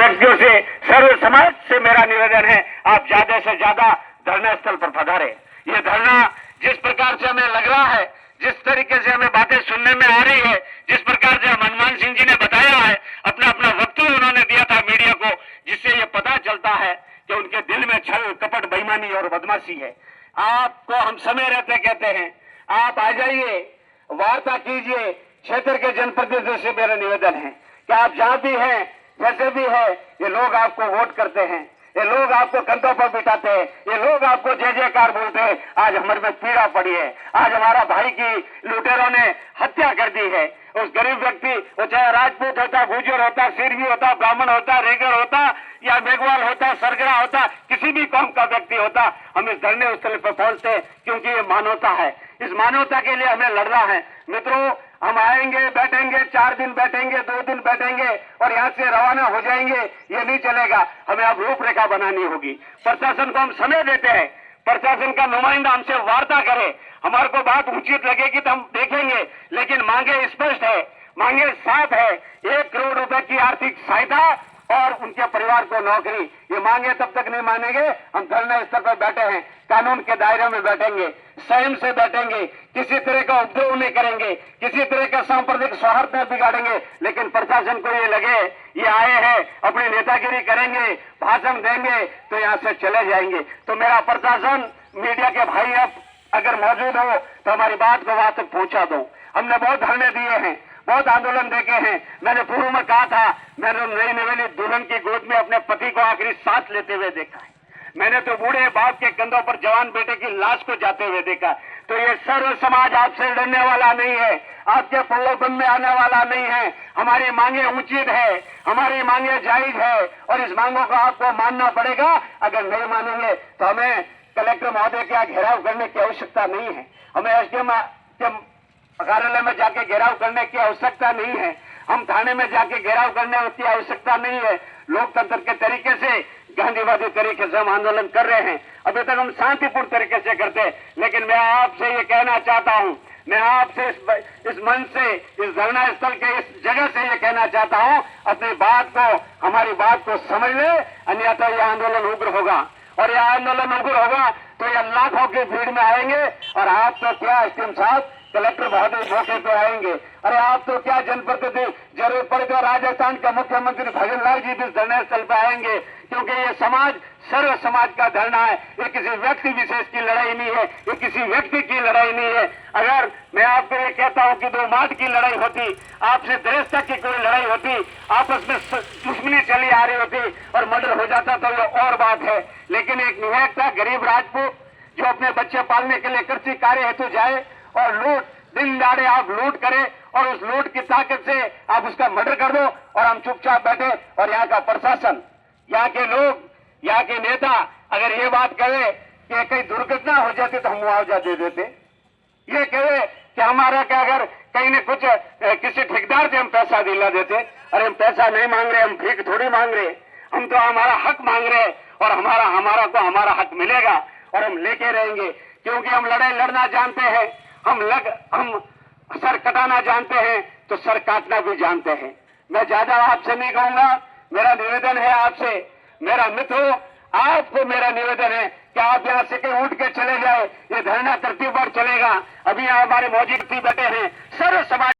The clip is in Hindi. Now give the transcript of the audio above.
व्यक्तियों से, सर्व समाज से मेरा निवेदन है, आप ज्यादा से ज्यादा धरना स्थल पर पधारे। ये धरना जिस प्रकार से हमें लग रहा है, जिस तरीके से हमें बातें सुनने में आ रही है, जिस प्रकार से मनमोहन सिंह जी ने बताया है, अपना अपना वक्तव्य उन्होंने दिया था मीडिया को, जिससे ये पता चलता है कि उनके दिल में छल, कपट, बेईमानी और बदमाशी है। आपको हम समय रहते कहते हैं, आप आ जाइए, वार्ता कीजिए। क्षेत्र के जनप्रतिनिधियों से मेरा निवेदन है कि आप जहां भी हैं, जैसे भी है, ये लोग आपको वोट करते हैं, ये लोग आपको कंधों पर बिठाते हैं, ये लोग आपको जय जयकार बोलते हैं। आज हमारे में पीड़ा पड़ी है, आज हमारा भाई की लुटेरों ने हत्या कर दी है। उस गरीब व्यक्ति, वो चाहे राजपूत होता, गुर्जर होता, सिरवी होता, ब्राह्मण होता, रेगर होता या मेघवाल होता, सरगरा होता, किसी भी कौम का व्यक्ति होता, हम इस धरने स्थल पर पहुंचते हैं क्योंकि ये मानवता है। इस मानवता के लिए हमें लड़ना है। मित्रों, हम आएंगे, बैठेंगे, 4 दिन बैठेंगे, 2 दिन बैठेंगे और यहाँ से रवाना हो जाएंगे, ये नहीं चलेगा। हमें अब रूपरेखा बनानी होगी। प्रशासन को हम समय देते हैं, प्रशासन का नुमाइंदा हमसे वार्ता करे। हमारे को बात उचित लगेगी तो हम देखेंगे, लेकिन मांगे स्पष्ट है, मांगे साफ है। 1 करोड़ रुपए की आर्थिक सहायता और उनके परिवार को नौकरी, ये मांगे तब तक नहीं मानेंगे। हम धरना स्तर पर बैठे हैं, कानून के दायरे में बैठेंगे, संयम से बैठेंगे, किसी तरह का उपद्रव नहीं करेंगे, किसी तरह का सांप्रदायिक सौहार्द नहीं बिगाड़ेंगे। लेकिन प्रशासन को ये लगे ये आए हैं, अपनी नेतागिरी करेंगे, भाषण देंगे तो यहाँ से चले जाएंगे। तो मेरा प्रशासन, मीडिया के भाई अब अगर मौजूद हो तो हमारी बात को वहां तक पहुंचा दो। हमने बहुत धरने दिए हैं, बहुत आंदोलन देखे हैं। मैंने पूर्व में कहा था, मैंने नई नवेली दुल्हन की गोद में अपने पति को आखिरी सांस लेते हुए देखा है। मैंने तो बूढ़े बाप के कंधों पर जवान बेटे की लाश को जाते हुए देखा। तो ये सर्व समाज आपसे डरने वाला नहीं है, आपके प्रलोभन में आने वाला नहीं है। हमारी मांगे उचित है, हमारी मांगे जायज है और इस मांगों को आपको मानना पड़ेगा। अगर नहीं मानेंगे तो हमें कलेक्टर महोदय का घेराव करने की आवश्यकता नहीं है, हमें एसडीएम के कार्यालय में जाके घेराव करने की आवश्यकता नहीं है, हम थाने में जाके घेराव करने की आवश्यकता नहीं है। लोकतंत्र के तरीके से, गांधीवादी तरीके से हम आंदोलन कर रहे हैं। अभी तक हम शांतिपूर्ण तरीके से करते हैं, लेकिन मैं आपसे ये कहना चाहता हूं, मैं आपसे इस मंच से, इस धरना स्थल के इस जगह से ये कहना चाहता हूं, अपनी बात को, हमारी बात को समझ ले, अन्यथा यह आंदोलन उग्र होगा। और यह आंदोलन उग्र होगा तो यह लाखों की भीड़ में आएंगे। और आप तो क्या एसडीएम साहब, कलेक्टर महोदय मौके पे आएंगे, अरे आप तो क्या जनप्रतिनिधि, जरूरत पड़े तो राजस्थान का मुख्यमंत्री भजनलाल जी भी इस धरने स्थल पर आएंगे, क्योंकि ये समाज सर्व समाज का धरना है। ये किसी व्यक्ति विशेष की लड़ाई नहीं है, ये किसी व्यक्ति की लड़ाई नहीं है। अगर मैं आपको ये कहता हूं कि 2 मार्च की लड़ाई होती, आपसे देश तक की कोई लड़ाई होती, आपस में दुश्मनी चली आ रही होती और मर्डर हो जाता तो ये और बात है। लेकिन एक निहत्ता गरीब राजपूत जो अपने बच्चे पालने के लिए कृषि कार्य हेतु जाए और लूट, दिन दाड़े आप लूट करें और उस लूट की ताकत से आप उसका मर्डर कर दो और हम चुपचाप बैठे। और यहाँ का प्रशासन, यहाँ के लोग, यहाँ के नेता अगर ये बात कहे कि कहीं दुर्घटना हो जाती तो हम मुआवजा दे देते, ये कहे कि हमारा क्या अगर कहीं ने कुछ किसी ठेकेदार से हम पैसा दिला देते। अरे हम पैसा नहीं मांग रहे, हम भीख थोड़ी मांग रहे, हम तो हमारा हक मांग रहे और हमारा हक मिलेगा और हम लेके रहेंगे, क्योंकि हम लड़ाई लड़ना जानते हैं, हम सर कटाना जानते हैं तो सर काटना भी जानते हैं। मैं ज्यादा आपसे नहीं कहूंगा, मेरा निवेदन है आपसे, मेरा मित्र आपको मेरा निवेदन है कि आप यहाँ से कहीं उठ के चले जाए, ये धरना तरतीब पर चलेगा। अभी यहाँ हमारे मौजूद बैठे हैं सर्व समाज